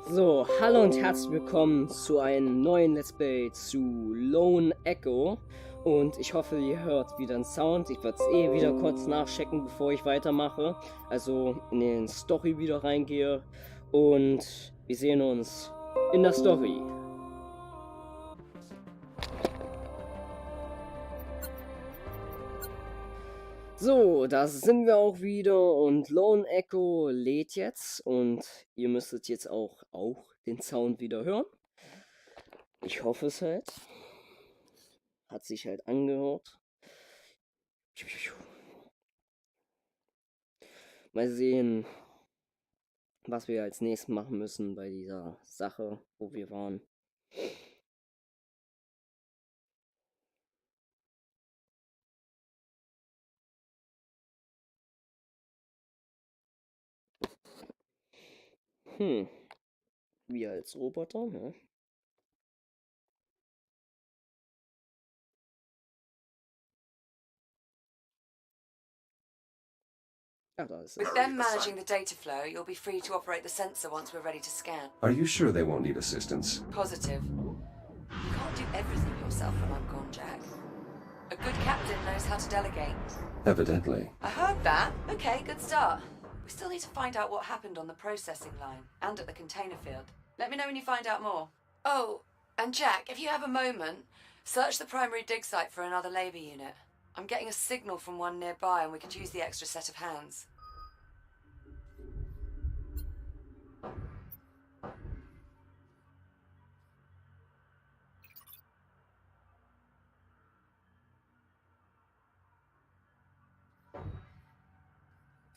So, hallo und herzlich willkommen zu einem neuen Let's Play zu Lone Echo. Und ich hoffe, ihr hört wieder einen Sound. Ich werde es wieder kurz nachchecken, bevor ich weitermache. Also in den Story wieder reingehe. Und wir sehen uns in der Story. So, da sind wir auch wieder und Lone Echo lädt jetzt und ihr müsstet jetzt auch den Sound wieder hören. Ich hoffe es halt. Hat sich halt angehört. Mal sehen, was wir als nächstes machen müssen bei dieser Sache, wo wir waren. Wir als Roboter, ne? Ah, da ist es. With them managing the data flow, you'll be free to operate the sensor once we're ready to scan. Are you sure they won't need assistance? Positive. You can't do everything yourself when I'm gone, Jack. A good captain knows how to delegate. Evidently. I heard that. Okay, good start. We still need to find out what happened on the processing line and at the container field. Let me know when you find out more. Oh, and Jack, if you have a moment, search the primary dig site for another labour unit. I'm getting a signal from one nearby and we could use the extra set of hands.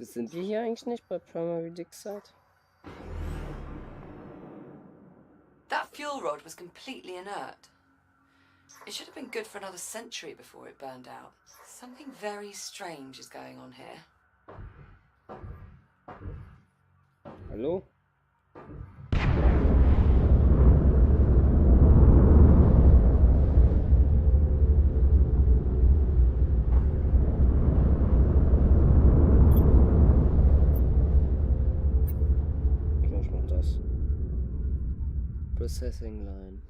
Sind wir hier eigentlich nicht bei Primary Dig Site? That fuel rod was completely inert. It should have been good for another century before it burned out. Something very strange is going on here. Hallo? Ich mach das. Processing Line.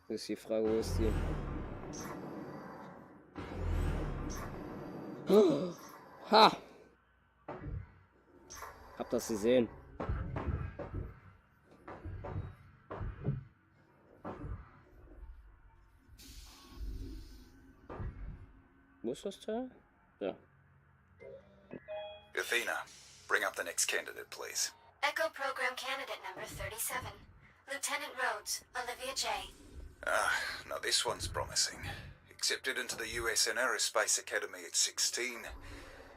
Ist die Frage, wo ist die? Ha! Hab das gesehen. Wo ist das Teil? Ja. Athena, bring up the next candidate, please. Echo Program Candidate number 37. Lieutenant Rhodes, Olivia J. Now this one's promising. Accepted into the USN Aerospace Academy at 16.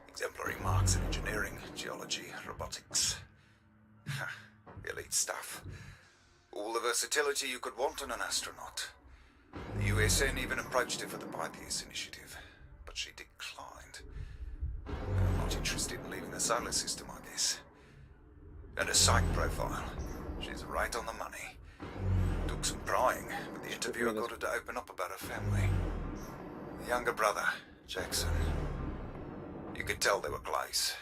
Exemplary marks in engineering, geology, robotics. Elite stuff. All the versatility you could want in an astronaut. The USN even approached her for the Pythias initiative, but she declined. I'm not interested in leaving the solar system, I guess. And her psych profile. She's right on the money. Took some prying, but the interviewer got her to open up about her family. The younger brother, Jackson. You could tell they were close.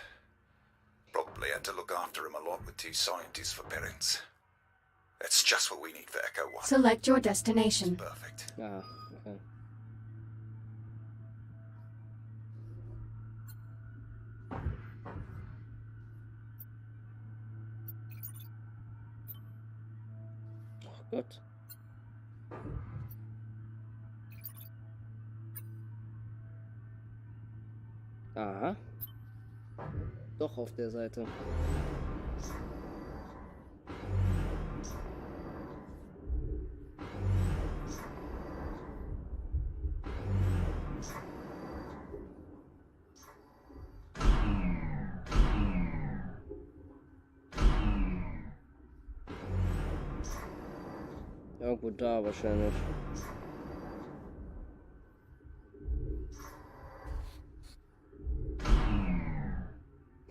Probably had to look after him a lot with two scientists for parents. That's just what we need for Echo 1. Select your destination. Perfect. Ah, okay. Oh Gott. Aha. Doch auf der Seite. Ja gut, da wahrscheinlich.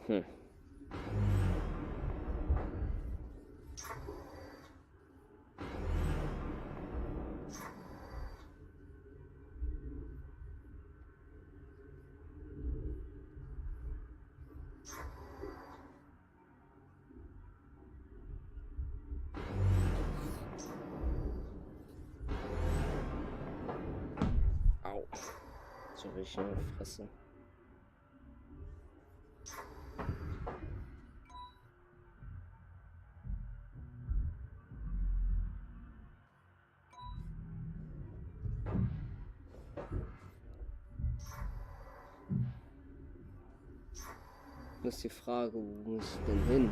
Hm. Au. So richtig in die Fresse. Das ist die Frage, wo muss ich denn hin?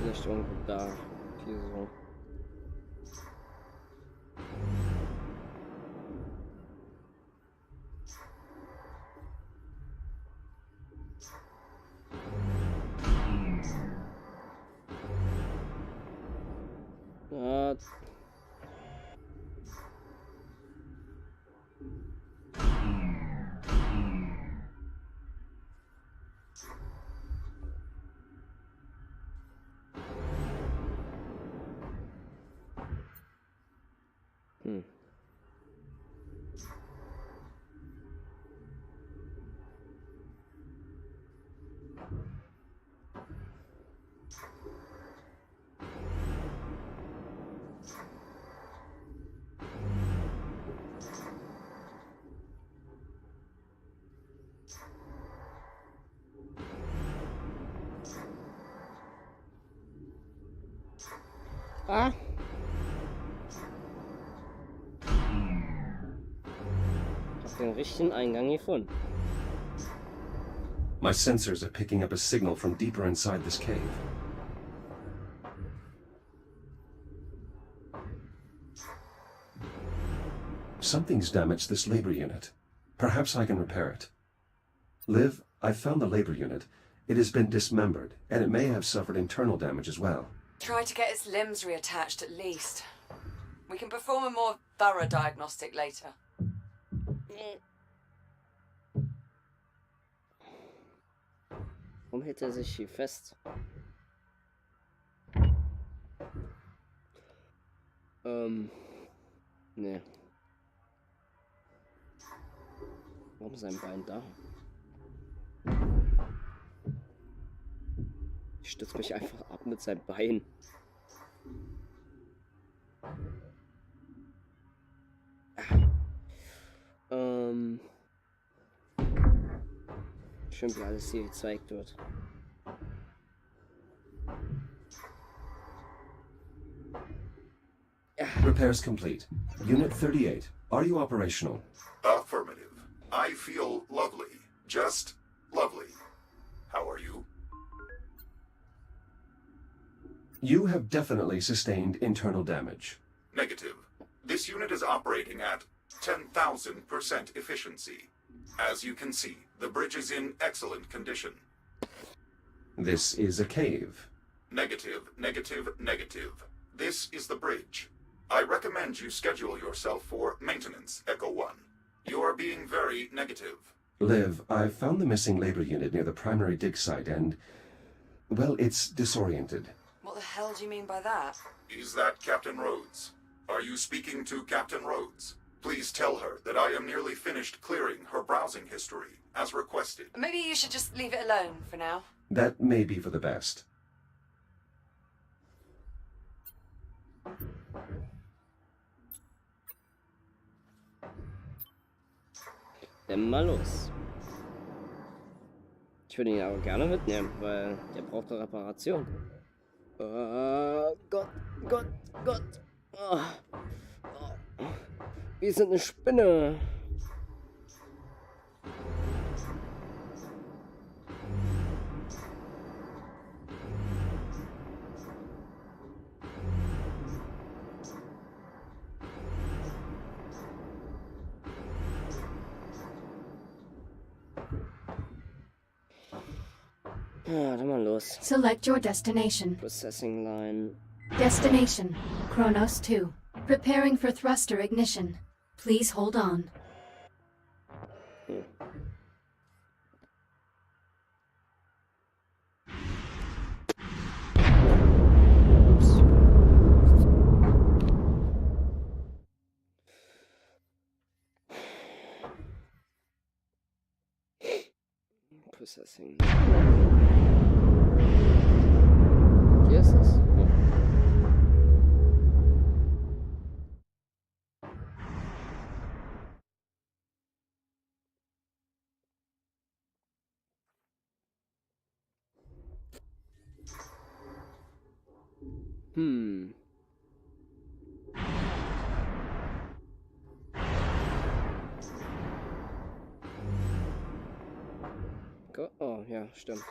Vielleicht irgendwo da. Hier so. Ja. Hm. Ah. Ich hab den richtigen Eingang gefunden. My sensors are picking up a signal from deeper inside this cave. Something's damaged this labor unit. Perhaps I can repair it. Liv, I found the labor unit. It has been dismembered, and it may have suffered internal damage as well. Try to get its limbs reattached at least. We can perform a more thorough diagnostic later. Warum hält er sich hier fest? Ne. Warum ist sein Bein da? Ich stütze mich einfach ab mit seinem Bein. Schön, wie alles hier gezeigt wird. Repairs complete. Unit 38, are you operational? Affirmative. I feel lovely. Just lovely. How are you? You have definitely sustained internal damage. Negative. This unit is operating at 10,000% efficiency. As you can see, the bridge is in excellent condition. This is a cave. Negative, negative, negative. This is the bridge. I recommend you schedule yourself for maintenance, Echo 1. You are being very negative. Liv, I've found the missing labor unit near the primary dig site and, well, it's disoriented. What the hell do you mean by that? Is that Captain Rhodes? Are you speaking to Captain Rhodes? Please tell her that I am nearly finished clearing her browsing history, as requested. Maybe you should just leave it alone for now. That may be for the best. Dann mal los. Ich würde ihn aber gerne mitnehmen, weil der braucht eine Reparation. Gott, Gott, Gott. Oh. Oh. Wir sind eine Spinne. Ja, dann mal los. Select your destination. Processing line. Destination, Kronos 2. Preparing for thruster ignition. Please hold on. Processing. Hier ist es. Oh, ja, stimmt.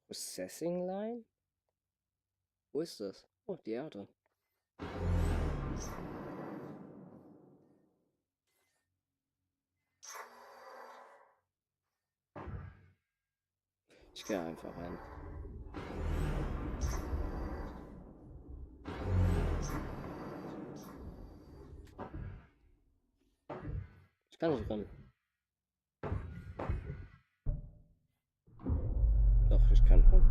Processing Line? Wo ist das? Oh, die Erde. Ich gehe einfach rein. Ich kann nicht ran. Doch, ich kann ran.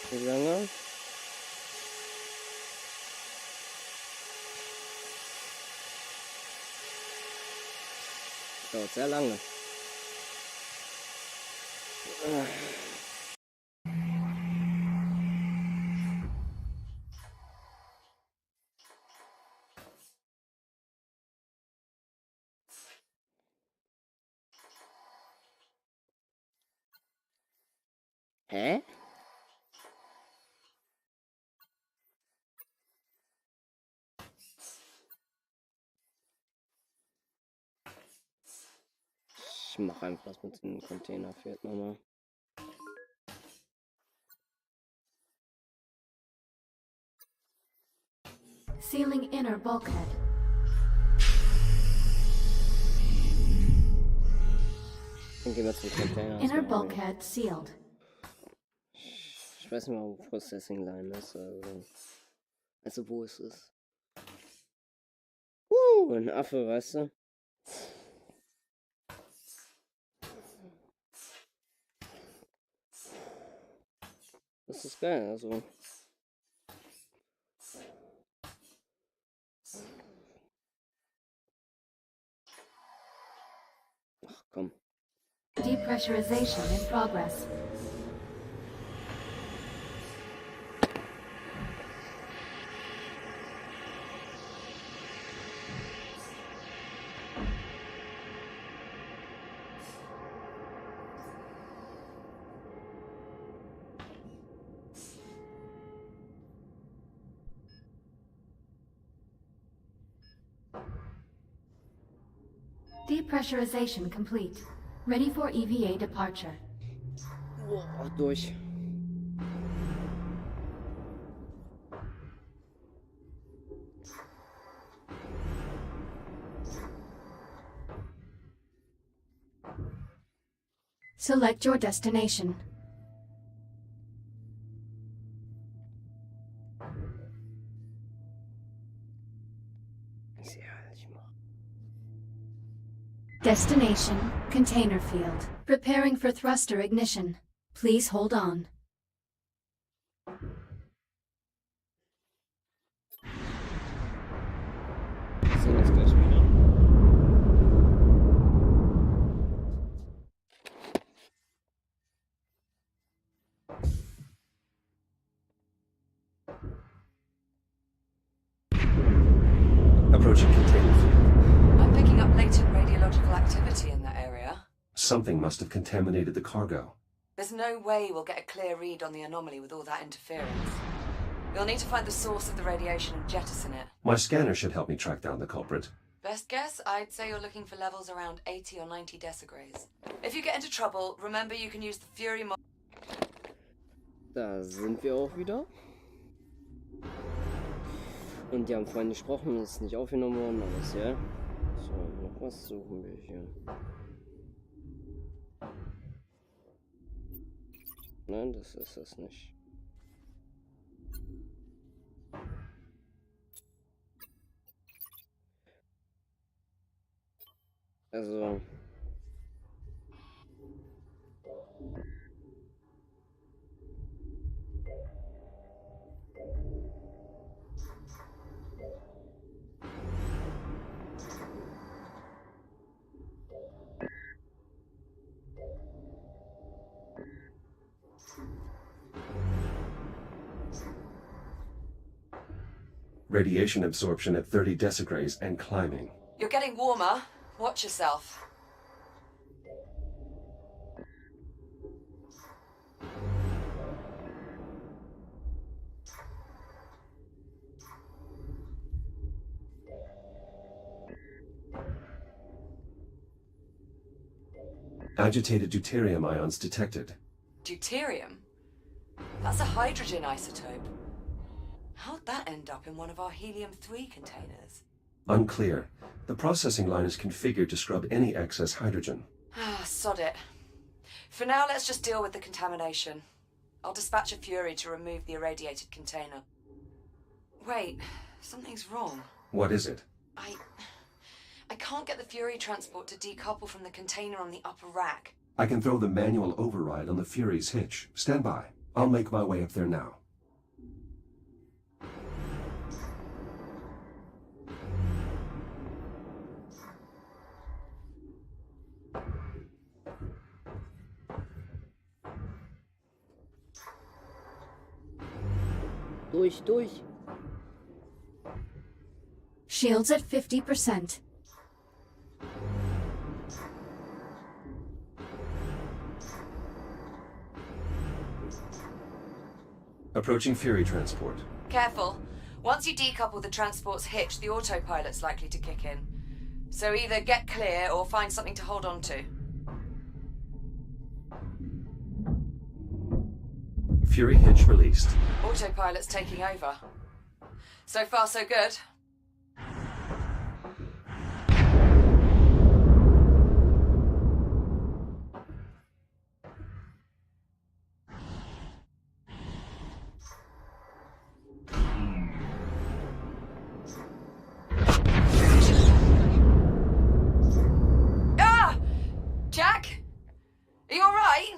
Wie lange? Dauert sehr lange. Hä? Ich mach einfach was mit dem Container, fehlt nochmal. Sealing inner bulkhead. Dann gehen wir zum Container. Inner bulkhead sealed. Ich weiß nicht mal, wo Processing Line ist. Also wo ist es? Ein Affe, weißt du? Das ist geil, also. Ach komm. Depressurization in progress. Depressurization complete. Ready for EVA departure. Boah, durch. Select your destination. Destination, container field. Preparing for thruster ignition. Please hold on. Sehen das gleich wieder. Approaching container field. I'm picking up latent radiological activity in that area. Something must have contaminated the cargo. There's no way we'll get a clear read on the anomaly with all that interference. You'll need to find the source of the radiation and jettison it. My scanner should help me track down the culprit. Best guess, I'd say you're looking for levels around 80 or 90 decigrays. If you get into trouble, remember you can use the Fury mod. Da sind wir auch wieder. Und die haben vorhin gesprochen, ist nicht aufgenommen worden, alles, ja. So, noch was suchen wir hier. Nein, das ist es nicht. Also... Radiation absorption at 30 decigrays and climbing. You're getting warmer. Watch yourself. Agitated deuterium ions detected. Deuterium? That's a hydrogen isotope. How'd that end up in one of our helium-3 containers? Unclear. The processing line is configured to scrub any excess hydrogen. Ah, sod it. For now, let's just deal with the contamination. I'll dispatch a Fury to remove the irradiated container. Wait, something's wrong. What is it? I can't get the Fury transport to decouple from the container on the upper rack. I can throw the manual override on the Fury's hitch. Stand by. I'll make my way up there now. Durch. Shields at 50%. Approaching Fury transport. Careful. Once you decouple the transport's hitch, the autopilot's likely to kick in. So either get clear or find something to hold on to. Fury hitch released. Autopilot's taking over. So far, so good. Ah! Jack? Are you all right?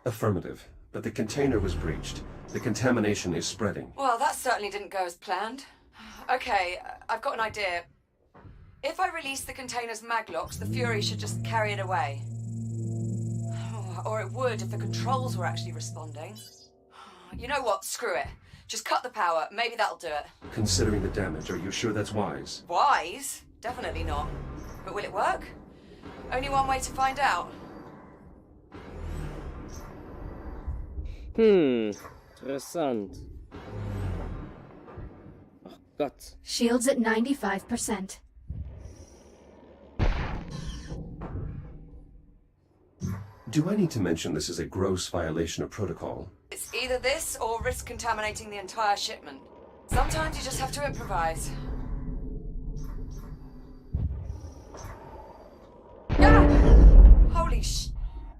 Affirmative. But the container was breached. The contamination is spreading. Well, that certainly didn't go as planned. Okay, I've got an idea. If I release the container's maglocks, the Fury should just carry it away. Or it would if the controls were actually responding. You know what? Screw it. Just cut the power. Maybe that'll do it. Considering the damage, are you sure that's wise? Wise? Definitely not. But will it work? Only one way to find out. Interessant. Ach Gott. Shields at 95%. Do I need to mention this is a gross violation of protocol? It's either this or risk contaminating the entire shipment. Sometimes you just have to improvise. Ah! Holy sh...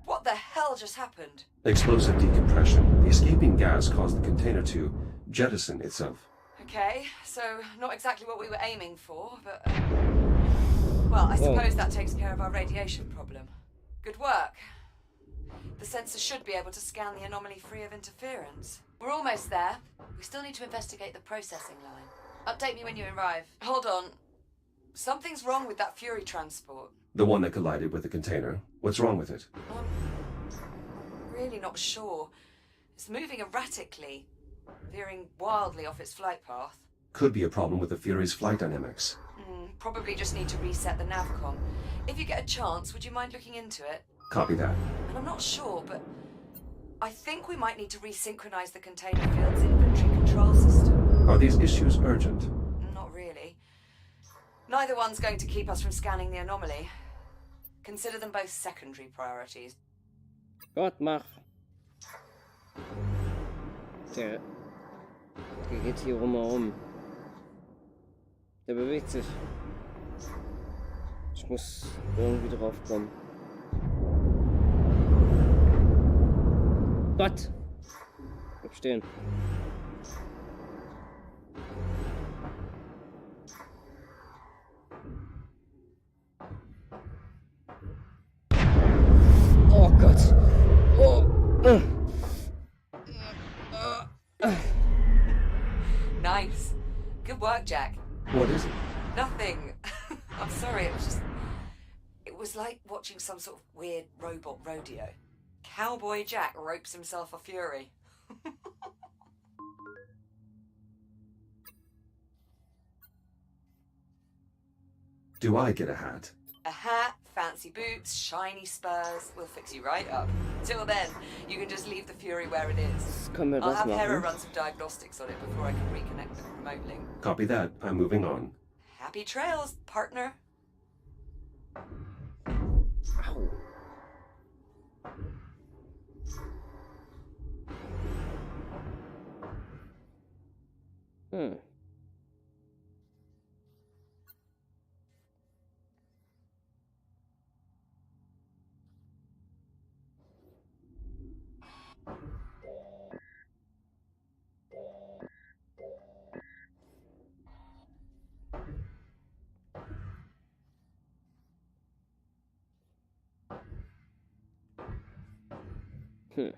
What the hell just happened? Explosive decompression. The escaping gas caused the container to jettison itself. Okay, so not exactly what we were aiming for, but... well, I suppose that takes care of our radiation problem. Good work. The sensor should be able to scan the anomaly free of interference. We're almost there. We still need to investigate the processing line. Update me when you arrive. Hold on. Something's wrong with that Fury transport. The one that collided with the container. What's wrong with it? I'm really not sure. It's moving erratically, veering wildly off its flight path. Could be a problem with the Fury's flight dynamics. Probably just need to reset the navcom. If you get a chance, would you mind looking into it? Copy that. And I'm not sure, but I think we might need to resynchronize the container field's inventory control system. Are these issues urgent? Not really. Neither one's going to keep us from scanning the anomaly. Consider them both secondary priorities. Gott, mach. Der geht hier rum. Der bewegt sich. Ich muss irgendwie drauf kommen. Gott! Bleib stehen. Oh Gott! Oh! Nice. Good work, Jack. What is it? Nothing. I'm sorry, it was just... It was like watching some sort of weird robot rodeo. Cowboy Jack ropes himself a fury. Do I get a hat? A hat, fancy boots, shiny spurs. We'll fix you right up. Till then, you can just leave the fury where it is. Können wir I'll das have Hera machen? run some diagnostics on it before I can reconnect the remote link. Copy that. I'm moving on. Happy trails, partner. Au. Hm. Hm.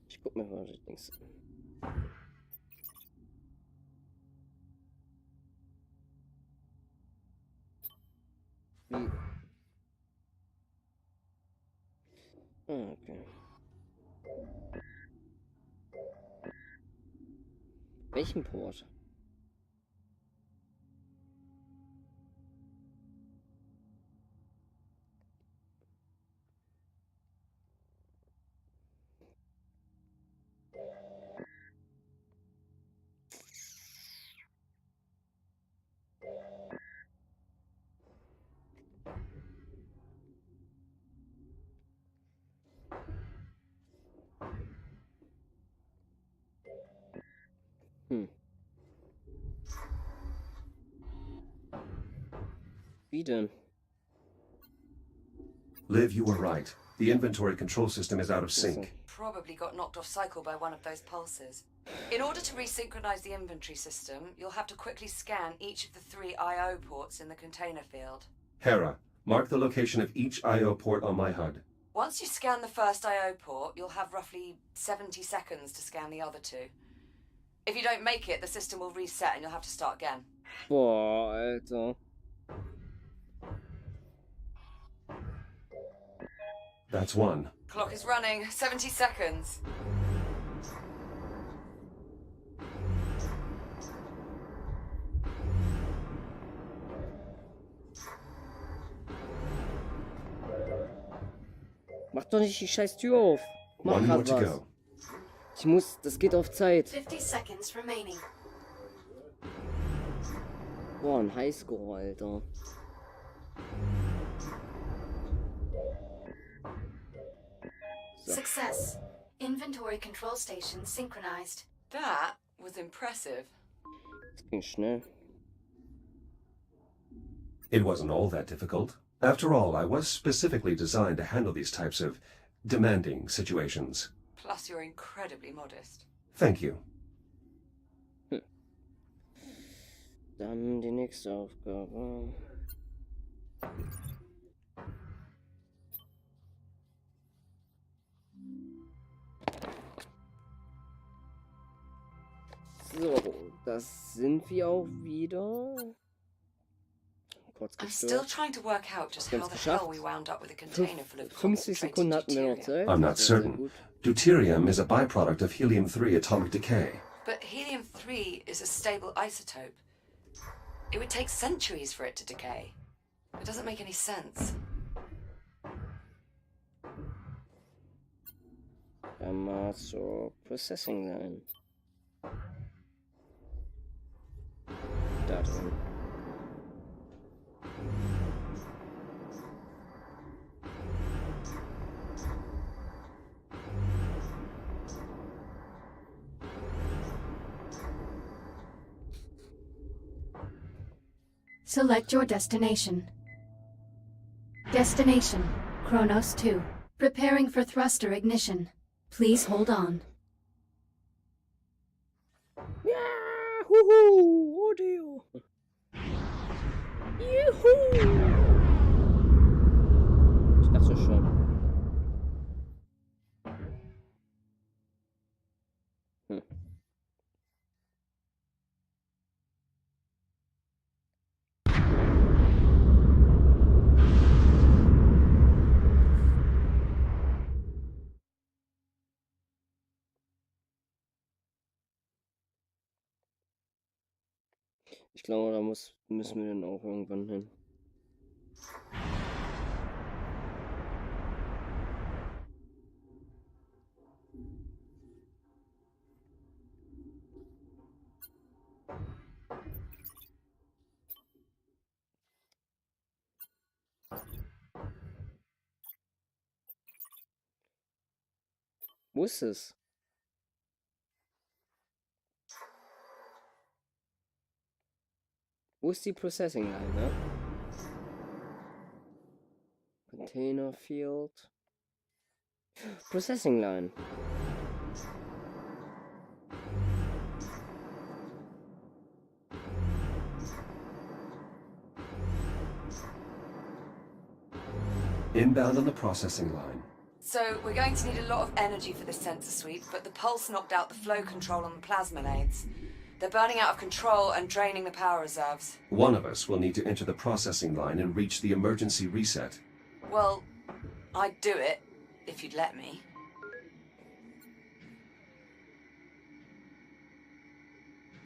Ich guck mir mal das Dings an. Wie? Ah, okay. Welchen Port? Hm. Wie denn? Liv, you were right. The inventory control system is out of sync. Probably got knocked off cycle by one of those pulses. In order to resynchronize the inventory system, you'll have to quickly scan each of the 3 I/O ports in the container field. Hera, mark the location of each I/O port on my HUD. Once you scan the first I/O port, you'll have roughly 70 seconds to scan the other 2. If you don't make it, the system will reset and you'll have to start again. Boah, Alter. That's one. Clock is running. 70 seconds. Mach doch nicht die scheiß Tür auf. Mach One more grad to was. go. Ich muss, das geht auf Zeit. 50 seconds remaining. Boah, ein Highscore, Alter. So. Success. Inventory control station synchronized. That was impressive. Das ging schnell. It wasn't all that difficult. After all, I was specifically designed to handle these types of demanding situations. Plus, you're incredibly modest. Thank you. Dann die nächste Aufgabe. So, das sind wir auch wieder. Kurz I'm still gestört. trying to work out just Wir how haben's the hell geschafft. we wound up with a container full of 50 Sekunden hatten wir noch Zeit. I'm not Das war sehr certain. gut. Deuterium is a byproduct of helium-3 atomic decay. But helium-3 is a stable isotope. It would take centuries for it to decay. It doesn't make any sense. Einmal zur Processing Line. Da drin. Select your destination. Destination, Kronos 2. Preparing for thruster ignition. Please hold on. Yahoo! Audio! Juhu! Ich dachte schon. Ich glaube, da müssen wir dann auch irgendwann hin. Wo ist es? Wo ist die Processing Line, ne? Container Field. Processing Line. Inbound on the processing line. So, we're going to need a lot of energy for this sensor suite, but the pulse knocked out the flow control on the plasma lathes. They're burning out of control and draining the power reserves. One of us will need to enter the processing line and reach the emergency reset. Well, I'd do it, if you'd let me.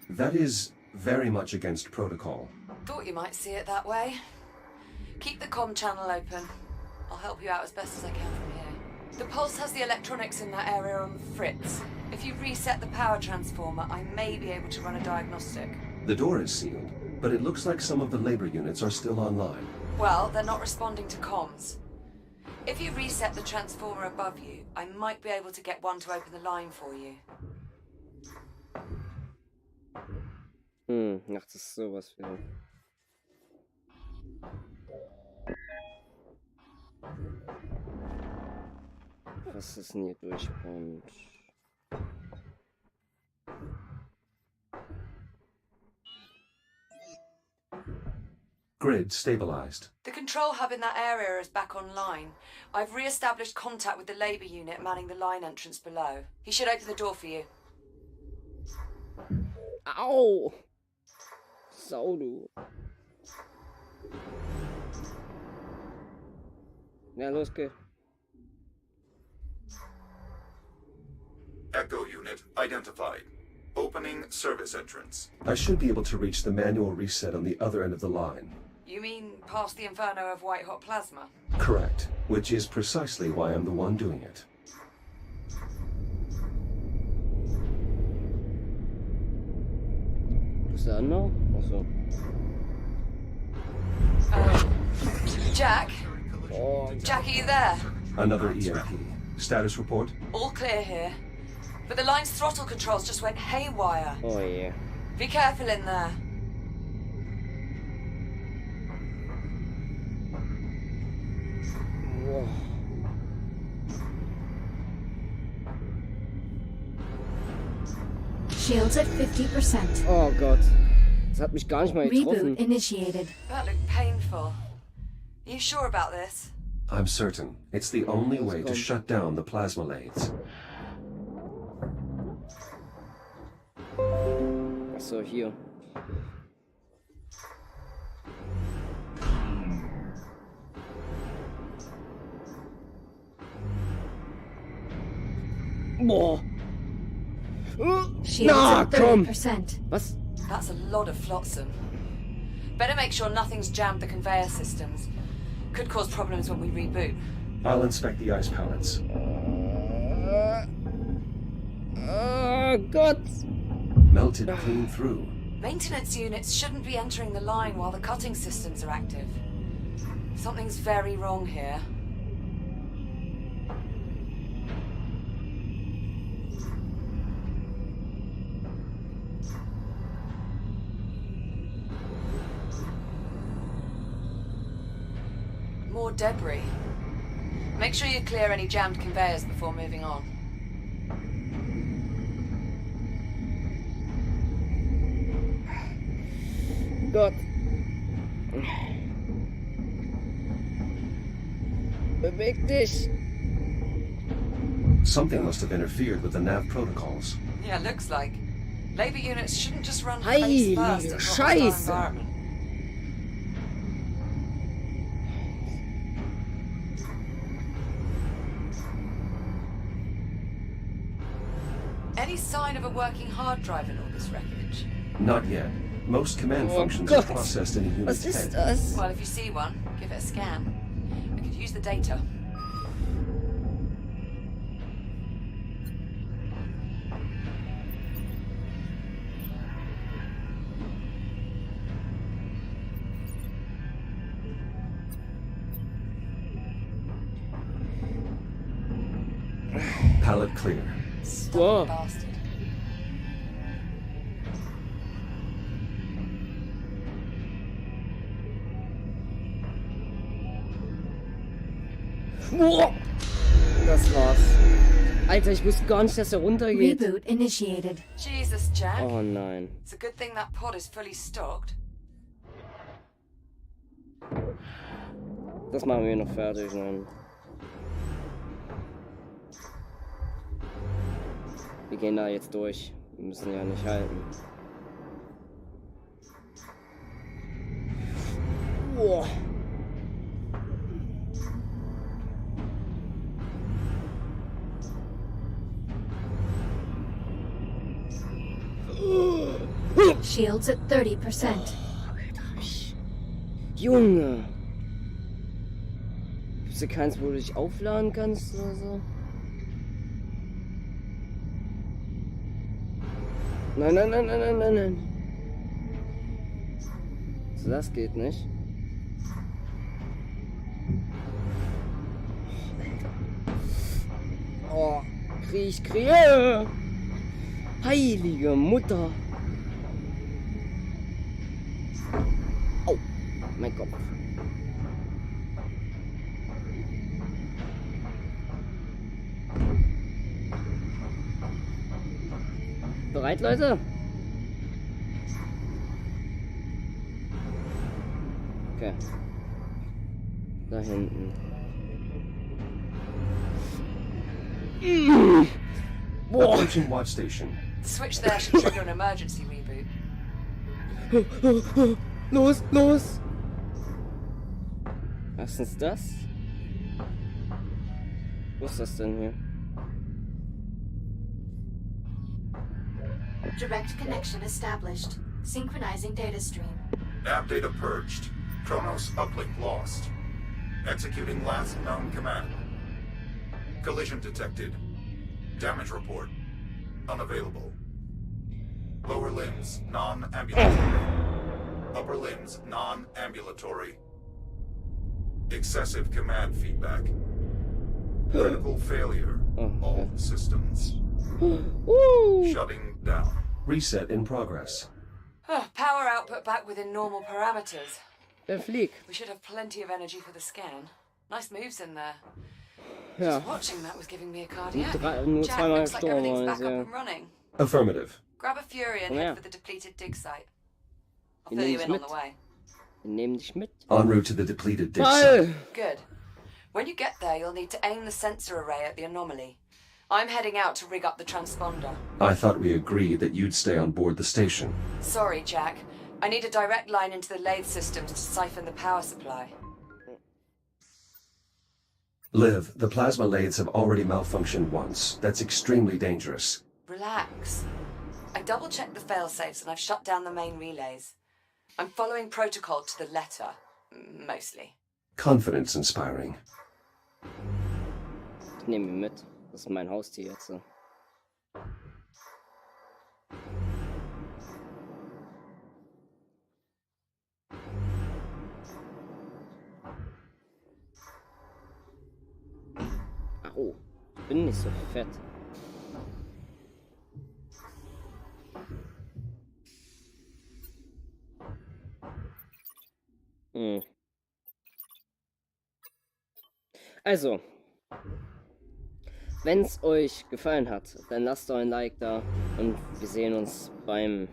That is very much against protocol. Thought you might see it that way. Keep the comm channel open. I'll help you out as best as I can from here. The pulse has the electronics in that area on the fritz. If you reset the power transformer, I may be able to run a diagnostic. The door is sealed, but it looks like some of the labor units are still online. Well, they're not responding to comms. If you reset the transformer above you, I might be able to get one to open the line for you. Ach, das ist sowas wieder. Was ist denn hier durchkommt? Grid stabilized. The control hub in that area is back online. I've re-established contact with the labour unit manning the line entrance below. He should open the door for you. Au! Sau, du. Ja, los geht's. Echo unit identified. Opening service entrance. I should be able to reach the manual reset on the other end of the line. You mean past the inferno of white-hot plasma? Correct, which is precisely why I'm the one doing it. Ist der andere? Achso. Jack? Oh, Jack, are you there? Another EMP. Status report? All clear here. But the line's throttle controls just went haywire. oh yeah. Be careful in there. Wow. Shields at 50%. Oh Gott. Das hat mich gar nicht mal getroffen. Reboot initiated. That looked painful. Are you sure about this? I'm certain. It's the only way to shut down the plasma lathes. Achso, hier. Boah. Shields Na, at komm. 30%. Was? That's a lot of flotsam. Better make sure nothing's jammed the conveyor systems. Could cause problems when we reboot. I'll inspect the ice pallets. Oh Gott! Melted clean through. Maintenance units shouldn't be entering the line while the cutting systems are active. Something's very wrong here. More debris. Make sure you clear any jammed conveyors before moving on. Gott. Beweg dich! Something must have interfered with the nav protocols. Yeah, looks like. Labor units shouldn't just run Heilige face first into a hostile Scheiße. environment. Any sign of a working hard drive in all this wreckage? Not yet. Most command Oh functions Gott. are processed in a unit's Was ist head. das? Well, if you see one, give it a scan. We could use the data. Pallet clear. Whoa. Stubborn bastard. Boah. Das war's. Alter, ich wusste gar nicht, dass er runtergeht. Reboot initiated. Jesus, Jack. Oh nein. It's a good thing that pod is fully stocked. Das machen wir noch fertig. Nein. Wir gehen da jetzt durch. Wir müssen ja nicht halten. Boah. Shields at 30%. Junge. Gibt's hier keins, wo du dich aufladen kannst oder so? Nein, nein, nein, nein, nein, nein, nein. So, das geht nicht. Oh, kriech, kriege! Heilige Mutter! Oh, mein Kopf. Bereit, Leute? Okay. Da hinten. Boah. Approaching watch station. The switch there should trigger an emergency reboot. Los, los! Was ist das? Wo ist das denn hier? Direct connection established. Synchronizing data stream. Nav data purged. Chronos uplink lost. Executing last known command. Collision detected. Damage report. Unavailable. Lower limbs non-ambulatory. Upper limbs non-ambulatory. Excessive command feedback. Critical failure. All systems. Woo! Shutting down. Reset in progress. Power output back within normal parameters. Der fliegt. We should have plenty of energy for the scan. Nice moves in there. Ja. Just watching that was giving me a cardiac. Nur Jack, zweimal looks like gestorben everything's war back es, up ja. and running. Affirmative. Grab a Fury and Oh, yeah. head for the depleted dig site. I'll Wir fill nehmen you dich in on mit. the way. Wir nehmen dich mit. En route to the depleted dig Ball! site. Good. When you get there, you'll need to aim the sensor array at the anomaly. I'm heading out to rig up the transponder. I thought we agreed that you'd stay on board the station. Sorry, Jack. I need a direct line into the lathe systems to siphon the power supply. Liv, the plasma lathes have already malfunctioned once. That's extremely dangerous. Relax. I double-checked the failsafes and I've shut down the main relays. I'm following protocol to the letter. Mostly. Confidence inspiring. Ich nehme ihn mit. Das ist mein Haustier jetzt. So. Oh, ich bin nicht so fett. Hm. Also, wenn es euch gefallen hat, dann lasst doch ein Like da und wir sehen uns beim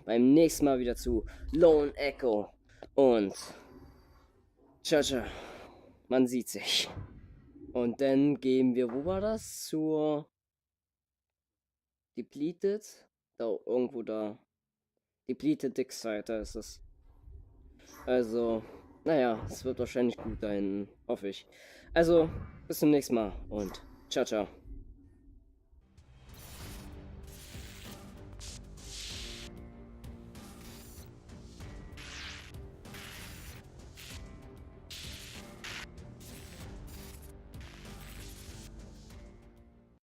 nächsten Mal wieder zu Lone Echo und ciao, ciao. Man sieht sich. Und dann gehen wir, wo war das? Zur Depleted? Da, irgendwo da. Depleted Dick Seite ist es. Also, naja, es wird wahrscheinlich gut da hinten, hoffe ich. Also, bis zum nächsten Mal und ciao, ciao.